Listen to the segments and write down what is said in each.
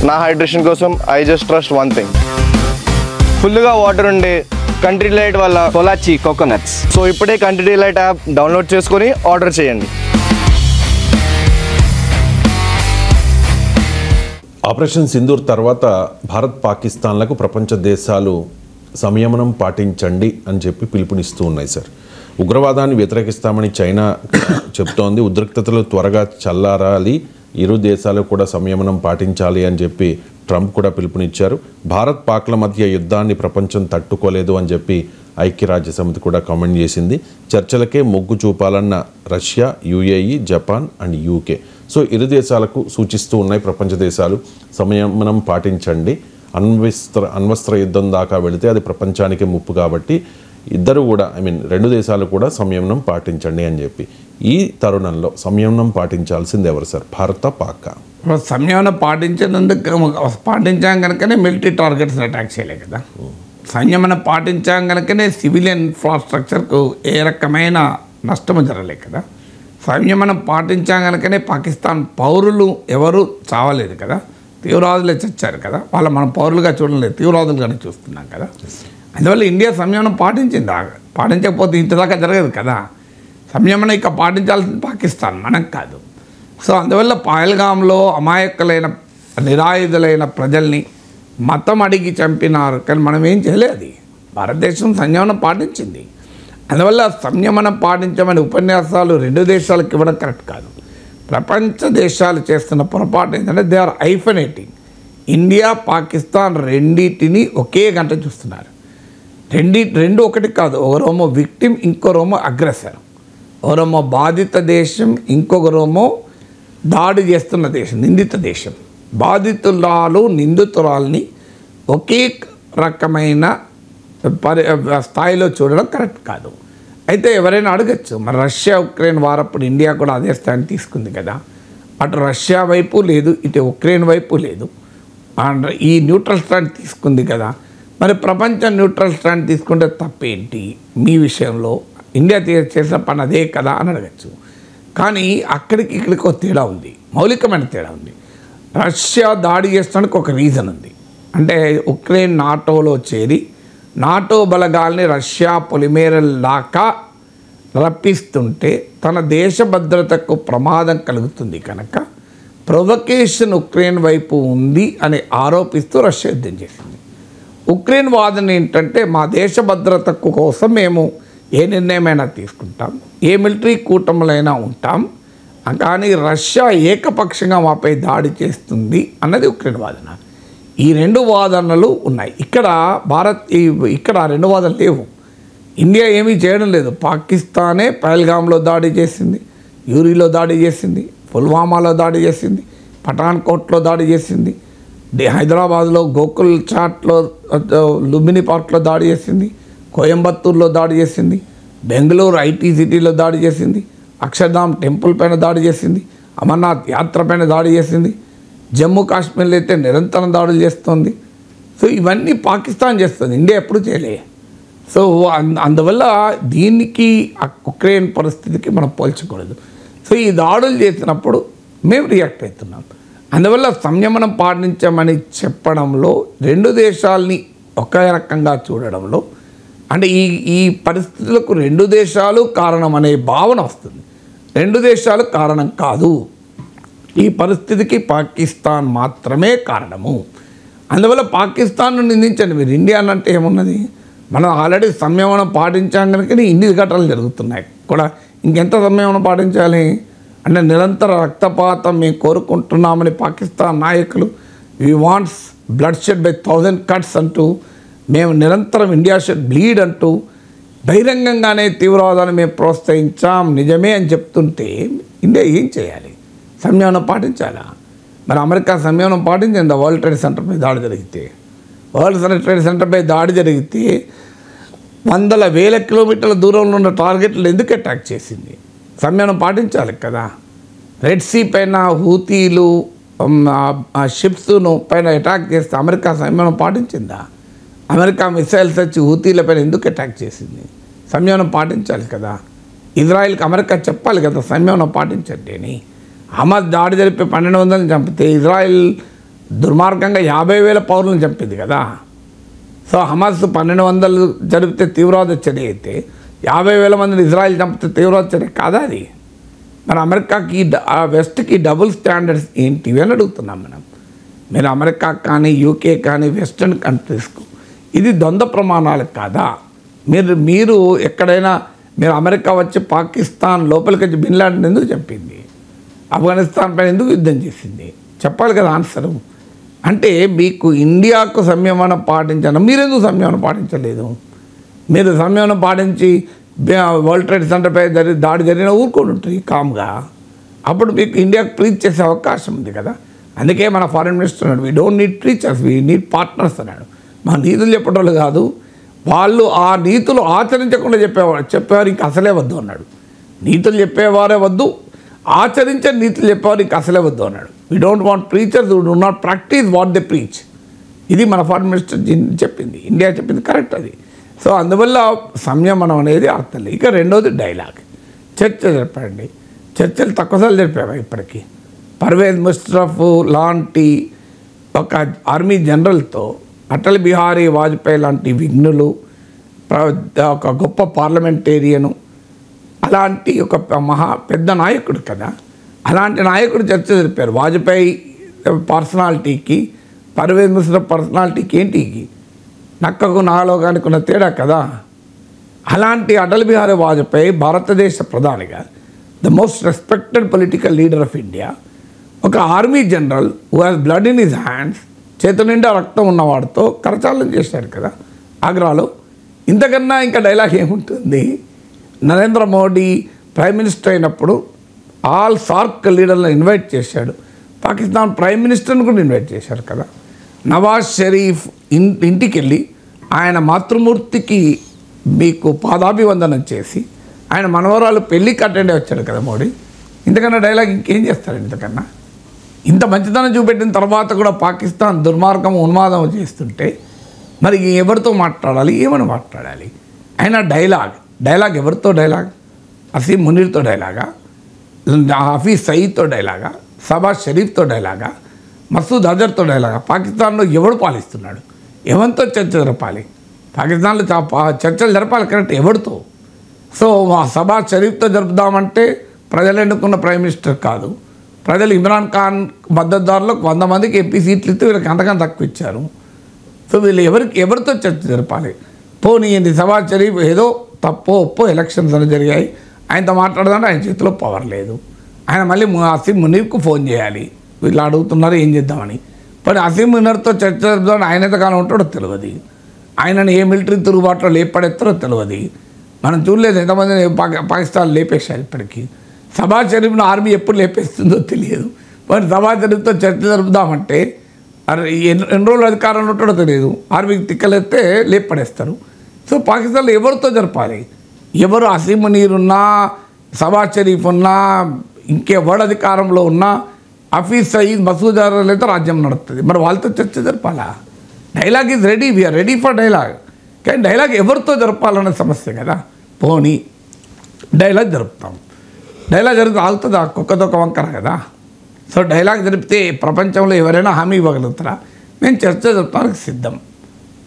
నా హైడ్రేషన్ కోసం I just trust one thing, ఫుల్గా వాటర్ ఉండే కంట్రీ డిలైట్ వల్ల పొలాచి కోకోనట్స్. సో ఇప్పుడే కంట్రీ డిలైట్ యాప్ డౌన్లోడ్ చేసుకొని ఆర్డర్ చేయండి. ఆపరేషన్ సింధూర్ తర్వాత భారత్ పాకిస్తాన్లకు ప్రపంచ దేశాలు సంయమనం పాటించండి అని చెప్పి పిలుపునిస్తూ ఉన్నాయి సార్. ఉగ్రవాదాన్ని వ్యతిరేకిస్తామని చైనా చెప్తోంది. ఉద్రిక్తతలు త్వరగా చల్లారాలి, ఇరు దేశాలు కూడా సంయమనం పాటించాలి అని చెప్పి ట్రంప్ కూడా పిలుపునిచ్చారు. భారత్ పాక్ల మధ్య యుద్ధాన్ని ప్రపంచం తట్టుకోలేదు అని చెప్పి ఐక్యరాజ్య సమితి కూడా కామెంట్ చేసింది. చర్చలకే మొగ్గు చూపాలన్న Russia, UAE, Japan and UK. So ఇరు దేశాలకు సూచిస్తూ ఉన్నాయి ప్రపంచ దేశాలు సంయమనం పాటించండి, అణ్వస్త్ర యుద్ధం దాకా వెళితే అది ప్రపంచానికి ముప్పు కాబట్టి ఇద్దరు కూడా రెండు దేశాలు కూడా సంయమనం పాటించండి అని చెప్పి. ఈ తరుణంలో సంయమనం పాటించాల్సింది ఎవరు సార్, భారత పాక? సంయమనం పాటించాం కనుకనే మిలిటరీ టార్గెట్స్ని అటాక్ చేయలే కదా. సంయమనం పాటించాం కనుకనే సివిలియన్ ఇన్ఫ్రాస్ట్రక్చర్కు ఏ రకమైన నష్టం జరగలే కదా. సంయమనం పాటించాం కనుకనే పాకిస్తాన్ పౌరులు ఎవరు చావలేదు కదా, తీవ్రవాదులే చచ్చారు కదా. వాళ్ళు మనం పౌరులుగా చూడలేదు, తీవ్రవాదులుగానే చూస్తున్నాం కదా. అందువల్ల ఇండియా సంయమనం పాటించింది. పాటించకపోతే ఇంతదాకా జరగదు కదా. సంయమనం ఇక పాటించాల్సింది పాకిస్తాన్, మనం కాదు. సో అందువల్ల పహల్గామ్లో అమాయకులైన నిరాయుధులైన ప్రజల్ని మతం అడిగి చంపినారు, కానీ మనం ఏం చేయలేదు. అది భారతదేశం సంయమనం పాటించింది. అందువల్ల సంయమనం పాటించమని ఉపన్యాసాలు రెండు దేశాలకు ఇవ్వడం కరెక్ట్ కాదు. ప్రపంచ దేశాలు చేస్తున్న పొరపాటు ఏంటంటే దే ఆర్ ఐఫనేటింగ్. ఇండియా, పాకిస్తాన్ రెండింటిని ఒకే గంట చూస్తున్నారు. రెండు ఒకటి కాదు. ఒకరేమో విక్టిమ్, ఇంకోరేమో అగ్రెసర్. ఒకరేమో బాధిత దేశం, ఇంకొకరేమో దాడి చేస్తున్న దేశం, నిందిత దేశం. బాధితురాలు, నిందితురాల్ని ఒకే రకమైన స్థాయిలో చూడడం కరెక్ట్ కాదు. అయితే ఎవరైనా అడగచ్చు, మరి రష్యా ఉక్రెయిన్ వారప్పుడు ఇండియా కూడా అదే స్థాయిని తీసుకుంది కదా. అటు రష్యా వైపు లేదు, ఇటు ఉక్రెయిన్ వైపు లేదు, అండ్ ఈ న్యూట్రల్ స్టాండ్ తీసుకుంది కదా. మరి ప్రపంచం న్యూట్రల్ స్టాండ్ తీసుకుంటే తప్పేంటి? మీ విషయంలో ఇండియా చేసిన పని అదే కదా అని అడగచ్చు. కానీ అక్కడికి ఇక్కడికి ఒక తేడా ఉంది, మౌలికమైన తేడా ఉంది. రష్యా దాడి చేసడానికి ఒక రీజన్ ఉంది. అంటే ఉక్రెయిన్ నాటోలో చేరి నాటో బలగాల్ని రష్యా పొలిమేరల్లాగా రప్పిస్తుంటే తన దేశ భద్రతకు ప్రమాదం కలుగుతుంది కనుక ప్రొవకేషన్ ఉక్రెయిన్ వైపు ఉంది అని ఆరోపిస్తూ రష్యా యుద్ధం చేసింది. ఉక్రెయిన్ వాదన ఏంటంటే మా దేశ భద్రతకు కోసం మేము ఏ నిర్ణయమైనా తీసుకుంటాం, ఏ మిలిటరీ కూటములైనా ఉంటాం, కానీ రష్యా ఏకపక్షంగా మాపై దాడి చేస్తుంది అన్నది ఉక్రెయిన్ వాదన. ఈ రెండు వాదనలు ఉన్నాయి. ఇక్కడ ఆ రెండు వాదనలు లేవు. ఇండియా ఏమీ చేయడం లేదు. పాకిస్తానే పహల్గామ్లో దాడి చేసింది, యూరిలో దాడి చేసింది, పుల్వామాలో దాడి చేసింది, పఠాన్కోట్లో దాడి చేసింది, హైదరాబాద్లో గోకుల్ చాట్లో, లుంబిని పార్క్లో దాడి చేసింది, కోయంబత్తూరులో దాడి చేసింది, బెంగళూరు ఐటీ సిటీలో దాడి చేసింది, అక్షర్ధామ్ టెంపుల్ పైన దాడి చేసింది, అమర్నాథ్ యాత్ర పైన దాడి చేసింది, జమ్మూ కాశ్మీర్లో అయితే నిరంతరం దాడులు చేస్తుంది. సో ఇవన్నీ పాకిస్తాన్ చేస్తుంది, ఇండియా ఎప్పుడు చేయలే. సో అందువల్ల దీనికి ఉక్రెయిన్ పరిస్థితికి మనం పోల్చకూడదు. సో ఈ దాడులు చేసినప్పుడు మేము రియాక్ట్ అవుతున్నాం. అందువల్ల సంయమనం పాటించమని చెప్పడంలో, రెండు దేశాలని ఒకే రకంగా చూడడంలో, అంటే ఈ పరిస్థితులకు రెండు దేశాలు కారణం అనే భావన వస్తుంది. రెండు దేశాలు కారణం కాదు, ఈ పరిస్థితికి పాకిస్తాన్ మాత్రమే కారణము. అందువల్ల పాకిస్తాన్ను నిందించండి మీరు. ఇండియా అంటే ఏమున్నది? మనం ఆల్రెడీ సంయమనం పాటించాం కనుక ఇన్ని ఘటనలు జరుగుతున్నాయి కూడా. ఇంకెంత సంయమనం పాటించాలి? అంటే నిరంతర రక్తపాతం మేము కోరుకుంటున్నామని పాకిస్తాన్ నాయకులు we wants blood shed by 1000 cuts అంటూ, మేము నిరంతరం ఇండియా షెడ్ బ్లీడ్ అంటూ బహిరంగంగానే తీవ్రవాదాన్ని మేము ప్రోత్సహించాం నిజమే అని చెప్తుంటే ఇండియా ఏం చేయాలి? సంయమనం పాటించాలా? మరి అమెరికా సంయమనం పాటించింది. వరల్డ్ ట్రేడ్ సెంటర్పై దాడి జరిగితే, వరల్డ్ ట్రేడ్ సెంటర్పై దాడి జరిగితే వందల వేల కిలోమీటర్ల దూరంలో ఉన్న టార్గెట్లు ఎందుకు అటాక్ చేసింది? సంయమనం పాటించాలి కదా. రెడ్ సీ పైన హూతీలు షిప్స్ను పైన అటాక్ చేస్తే అమెరికా సంయమనం పాటించిందా? అమెరికా మిసైల్స్ వచ్చి హూతీల పైన ఎందుకు అటాక్ చేసింది? సంయమనం పాటించాలి కదా. ఇజ్రాయిల్కి అమెరికా చెప్పాలి కదా సంయమనం పాటించండి అని. హమాస్ దాడి జరిపి 1200 చంపితే ఇజ్రాయిల్ దుర్మార్గంగా 50,000 పౌరులను చంపింది కదా. సో హమాస్ 1200 జరిపితే తీవ్రవాద చర్య అయితే 50,000 మందిని ఇజ్రాయెల్ చంపితే తీవ్రవాద చర్య కాదా అది? మరి అమెరికాకి వెస్ట్కి డబుల్ స్టాండర్డ్స్ ఏంటివి అని అడుగుతున్నాం మనం. మీరు అమెరికా కానీ యూకే కానీ వెస్టర్న్ కంట్రీస్కు ఇది ద్వంద్వ ప్రమాణాలు కాదా? మీరు ఎక్కడైనా మీరు అమెరికా వచ్చి పాకిస్తాన్ లోపలికి వచ్చి బిన్ లాడెన్ ఎందుకు చంపింది? ఆఫ్ఘనిస్తాన్ పైన ఎందుకు యుద్ధం చేసింది? చెప్పాలి కదా ఆన్సరు. అంటే మీకు ఇండియాకు సంయమనం పాటించడం, మీరెందుకు సంయమనం పాటించలేదు? మీరు సంయమనం పాటించి వరల్డ్ ట్రేడ్ సెంటర్పై దాడి జరిగిన ఊరుకొని ఉంటుంది కామ్గా. అప్పుడు మీకు ఇండియాకు ప్రీచ్ చేసే అవకాశం ఉంది కదా. అందుకే మన ఫారిన్ మినిస్టర్ అన్నాడు, we don't need teachers, we need partners అన్నాడు. మా నీతులు చెప్పేటోళ్ళు కాదు, వాళ్ళు ఆ నీతులు ఆచరించకుండా చెప్పేవారు ఇంక అసలే వద్దు అన్నాడు. నీతులు చెప్పేవారే వద్దు, ఆచరించే నీతులు చెప్పేవారు ఇంక అసలే వద్దు అన్నాడు. We don't want preachers who do not practice what they preach. ఇది మన ఫారిన్ మినిస్టర్ చెప్పింది, ఇండియా చెప్పింది కరెక్ట్ అది. సో అందువల్ల సంయమనం అనేది అర్థం లేదు. ఇక రెండోది డైలాగ్, చర్చ జరపండి. చర్చలు తక్కువసార్లు జరిపావా ఇప్పటికీ? పర్వేజ్ ముషర్రఫ్ లాంటి ఒక ఆర్మీ జనరల్తో అటల్ బిహారీ వాజ్పేయి లాంటి విఘ్నులు, ఒక గొప్ప పార్లమెంటేరియను, అలాంటి ఒక పెద్ద నాయకుడు కదా, అలాంటి నాయకుడు చర్చ జరిపారు. వాజ్పేయి పర్సనాలిటీకి పర్వేజ్ ముషర్రఫ్ పర్సనాలిటీకి ఏంటికి నక్కకు నాలోగానికి ఉన్న తేడా కదా. అలాంటి అటల్ బిహారీ వాజ్పేయి భారతదేశ ప్రధానిగా the most respected political leader of India, ఒక army general who has blood in his hands, చేతుల నిండా రక్తం ఉన్నవాడితో కరచాలనం చేశాడు కదా ఆగ్రాలో. ఇంతకన్నా ఇంకా డైలాగ్ ఏముంటుంది? నరేంద్ర మోడీ ప్రైమ్ మినిస్టర్ అయినప్పుడు ఆల్ సార్క్ లీడర్లను ఇన్వైట్ చేశాడు. పాకిస్తాన్ ప్రైమ్ మినిస్టర్ని కూడా ఇన్వైట్ చేశారు కదా. నవాజ్ షరీఫ్ ఇంటికి వెళ్ళి ఆయన మాతృమూర్తికి మీకు పాదాభివందనం చేసి ఆయన మనవరాలు పెళ్ళికి అటెండ్ వచ్చాడు కదా మోడీ. ఇంతకన్నా డైలాగ్ ఇంకేం చేస్తారు? ఇంతకన్నా ఇంత మంచితనం చూపెట్టిన తర్వాత కూడా పాకిస్తాన్ దుర్మార్గం ఉన్మాదం చేస్తుంటే మరి ఎవరితో మాట్లాడాలి, ఏమని మాట్లాడాలి? అయినా డైలాగ్ ఎవరితో డైలాగ్? అసీం మునీర్తో డైలాగా, హఫీజ్ సయీద్తో డైలాగా, షహబాజ్ షరీఫ్తో డైలాగా, మసూద్ అజర్తో డైలాగా? పాకిస్తాన్లో ఎవడు పాలిస్తున్నాడు? ఎవరితో చర్చ జరపాలి? పాకిస్తాన్లో చర్చలు జరపాలి కరెక్ట్, ఎవరితో? సో షహబాజ్ షరీఫ్తో జరుపుదామంటే ప్రజలు ఎన్నుకున్న ప్రైమ్ మినిస్టర్ కాదు, ప్రజలు ఇమ్రాన్ ఖాన్ మద్దతుదారులకు 100 మందికి ఎంపీ సీట్లు ఇస్తే వీళ్ళకి అంతకన్నా తక్కువ ఇచ్చారు. సో వీళ్ళు ఎవరితో చర్చ జరపాలి? పోనీ షహబాజ్ షరీఫ్ ఏదో తప్పో ఒప్పో ఎలక్షన్స్ అని జరిగాయి, ఆయనతో మాట్లాడదామంటే ఆయన చేతిలో పవర్ లేదు. ఆయన మళ్ళీ అసీం మునీర్కు ఫోన్ చేయాలి, వీళ్ళు అడుగుతున్నారు ఏం చేద్దామని. మరి అసీం మునీర్తో చర్చ జరుపుదామని ఆయన ఎంతకాలం ఉంటాడో తెలియదు, ఆయనను ఏ మిలిటరీ తిరుగుబాటులో లేపడెత్తారో తెలియదు. మనం చూడలేదు ఎంతమందిని పాకిస్తాన్ లేపేశారు ఇప్పటికీ. షహబాజ్ షరీఫ్ను ఆర్మీ ఎప్పుడు లేపేస్తుందో తెలియదు. మరి షహబాజ్ షరీఫ్తో చర్చ జరుపుదామంటే ఎన్ని రోజులు అధికారంలో ఉంటాడో తెలియదు, ఆర్మీకి తిక్కలేస్తే లేపడేస్తారు. సో పాకిస్తాన్లో ఎవరితో జరపాలి? ఎవరు అసీం మునీర్ ఉన్నా, షహబాజ్ షరీఫ్ ఉన్నా, ఇంకెవడు అధికారంలో ఉన్నా, హఫీజ్ సయీద్, మసూద్ అజర్ అయితే రాజ్యం నడుస్తుంది. మరి వాళ్ళతో చర్చ జరపాలా? Dialogue is ready, we are ready for dialogue. కానీ డైలాగ్ ఎవరితో జరపాలనే సమస్య కదా. పోనీ డైలాగ్ జరుపుతాం, డైలాగ్ జరిగితే ఆగుతుందా? కుక్కదొక్క వంకర కదా. సో డైలాగ్ జరిపితే ప్రపంచంలో ఎవరైనా హామీ ఇవ్వగలుగుతారా? మేము చర్చ జరుపుతానికి సిద్ధం,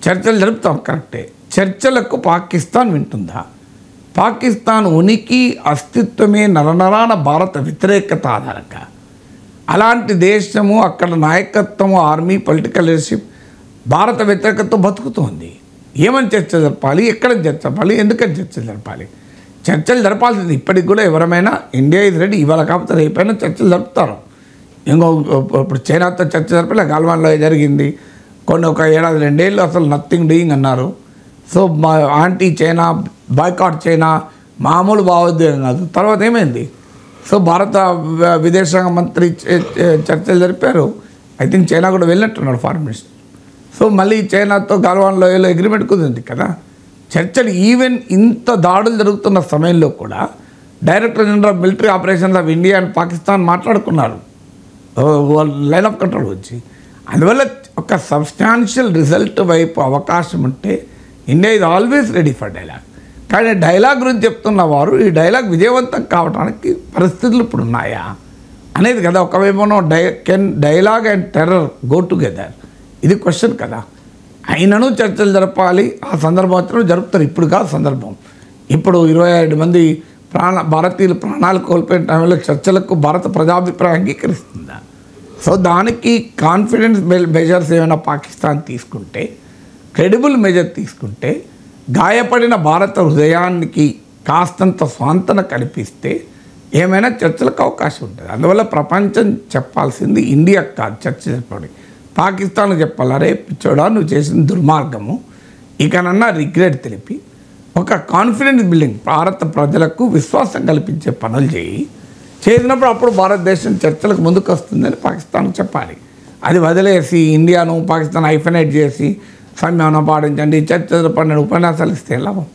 చర్చలు జరుపుతాం కరెక్టే. చర్చలకు పాకిస్తాన్ వింటుందా? పాకిస్తాన్ ఉనికి అస్తిత్వమే నరనరాన భారత వ్యతిరేకత ఆధారంగా. అలాంటి దేశము, అక్కడ నాయకత్వము, ఆర్మీ, పొలిటికల్ లీడర్షిప్ భారత వ్యతిరేకతతో బతుకుతోంది. ఏమని చర్చ జరపాలి? ఎక్కడ చర్చ జరపాలి? ఎందుకని చర్చ జరపాలి? చర్చలు జరపాల్సింది ఇప్పటికి కూడా ఎవరమైనా ఇండియా ఇది రెడీ, ఇవాళ కాకపోతే రేపైనా చర్చలు జరుపుతారు. ఇప్పుడు చైనాతో చర్చ జరపలే, గాల్వాన్లో జరిగింది. ఒక ఏడాది 2 ఏళ్ళు అసలు నథింగ్ డూయింగ్ అన్నారు. So anti China, boycott China, మామూలు భావోద్వేగం కాదు. తర్వాత ఏమైంది? సో భారత విదేశాంగ మంత్రి చర్చలు జరిపారు. ఐ థింక్ చైనా కూడా వెళ్ళినట్టున్నాడు ఫారిన్ మినిస్టర్. సో మళ్ళీ చైనాతో గాల్వాన్లో అగ్రిమెంట్ కుదిరింది కదా. చర్చలు ఈవెన్ ఇంత దాడులు జరుగుతున్న సమయంలో కూడా director general of military operations of India and Pakistan మాట్లాడుకున్నారు లైన్ ఆఫ్ కంట్రోల్ వచ్చి. అందువల్ల ఒక సబ్స్టాన్షియల్ రిజల్ట్ వైపు అవకాశం ఉంటే India is always ready for dialogue. కానీ డైలాగ్ గురించి చెప్తున్న వారు ఈ డైలాగ్ విజయవంతం కావడానికి పరిస్థితులు ఇప్పుడు ఉన్నాయా? అనేది కదా. ఒకవైపునో can dialogue and terror go together, ఇది క్వశ్చన్ కదా. అయినను చర్చలు జరపాలి, ఆ సందర్భం వచ్చినప్పుడు జరుపుతారు. ఇప్పుడు కాదు సందర్భం. ఇప్పుడు 27 మంది భారతీయులు ప్రాణాలు కోల్పోయిన టైంలో చర్చలకు భారత ప్రజాభిప్రాయం అంగీకరిస్తుందా? సో దానికి కాన్ఫిడెన్స్ మెజర్స్ ఏమైనా పాకిస్తాన్ తీసుకుంటే, క్రెడిబుల్ మెజర్ తీసుకుంటే, గాయపడిన భారత హృదయానికి కాస్తంత స్వాంతన కల్పిస్తే ఏమైనా చర్చలకు అవకాశం ఉంటుంది. అందువల్ల ప్రపంచం చెప్పాల్సింది ఇండియాకు కాదు చర్చ చెప్పడానికి, పాకిస్తాన్కు చెప్పాలి. అరే పిచ్చోడా, నువ్వు చేసిన దుర్మార్గము, ఇకనన్నా రిగ్రెట్ తెలిపి ఒక కాన్ఫిడెన్స్ బిల్డింగ్, భారత ప్రజలకు విశ్వాసం కల్పించే పనులు చేసినప్పుడు అప్పుడు భారతదేశం చర్చలకు ముందుకు వస్తుందని పాకిస్తాన్కు చెప్పాలి. అది వదిలేసి ఇండియాను పాకిస్తాన్ ఐఫనైట్ చేసి సంయమనం పాటించండి, చర్చలు 12 ఉపన్యాసాలు ఇస్తే లాభం.